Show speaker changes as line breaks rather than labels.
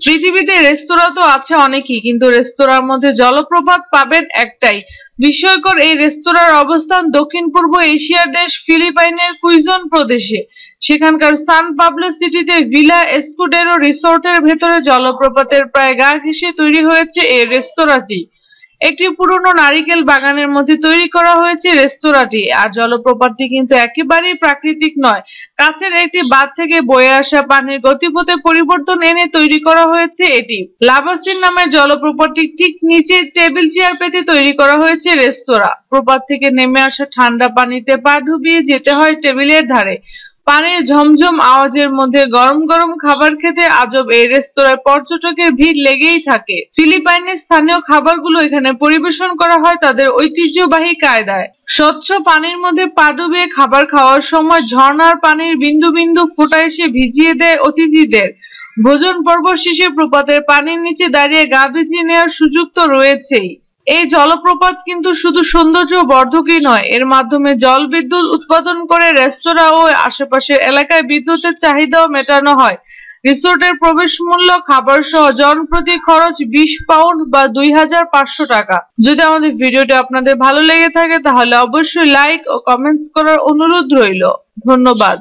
পৃথিবীতে রেস্তোরাঁ তো আছে অনেকই, কিন্তু রেস্তোরাঁর মধ্যে জলপ্রপাত পাবেন একটাই। বিস্ময়কর এই রেস্তোরাঁর অবস্থান দক্ষিণ পূর্ব এশিয়ার দেশ ফিলিপাইনের কুইজন প্রদেশে। সেখানকার সান পাবলো সিটিতে ভিলা এস্কুডেরো রিসোর্টের ভেতরে জলপ্রপাতের প্রায় গা ঘেঁষে তৈরি হয়েছে এই রেস্তোরাঁটি। একটি পুরনো নারিকেল বাগানের মধ্যে তৈরি করা হয়েছে রেস্তোরাঁটি। আর জলপ্রপাতটি কিন্তু একেবারেই প্রাকৃতিক নয়, কাছের একটি বাঁধ থেকে বয়ে আসা পানির গতিপথে পরিবর্তন এনে তৈরি করা হয়েছে এটি। লাভাসিন নামের জলপ্রপাতটির ঠিক নিচে টেবিল চেয়ার পেতে তৈরি করা হয়েছে রেস্তোরাঁ। প্রপাত থেকে নেমে আসা ঠান্ডা পানিতে পা ডুবিয়ে যেতে হয় টেবিলের ধারে। পানির ঝমঝম আওয়াজের মধ্যে গরম গরম খাবার খেতে আজব এই রেস্তোরাঁয় পর্যটকের ভিড় লেগেই থাকে। ফিলিপাইনের স্থানীয় খাবারগুলো এখানে পরিবেশন করা হয় তাদের ঐতিহ্যবাহী কায়দায়। স্বচ্ছ পানির মধ্যে পা ডুবিয়ে খাবার খাওয়ার সময় ঝর্ণার পানির বিন্দু বিন্দু ফোঁটা এসে ভিজিয়ে দেয় অতিথিদের। ভোজন পর্ব শেষে প্রপাতের পানির নিচে দাঁড়িয়ে গা ভিজিয়ে নেওয়ার সুযোগ তো রয়েছেই। এই জলপ্রপাত কিন্তু শুধু সৌন্দর্য বর্ধকই নয়, এর মাধ্যমে জল বিদ্যুৎ উৎপাদন করে রেস্তোরাঁ ও আশেপাশের এলাকায় বিদ্যুতের চাহিদাও মেটানো হয়। রিসোর্টের প্রবেশ মূল্য খাবার সহ জনপ্রতি খরচ 20 পাউন্ড বা 2500 টাকা। যদি আমাদের ভিডিওটি আপনাদের ভালো লেগে থাকে তাহলে অবশ্যই লাইক ও কমেন্টস করার অনুরোধ রইল। ধন্যবাদ।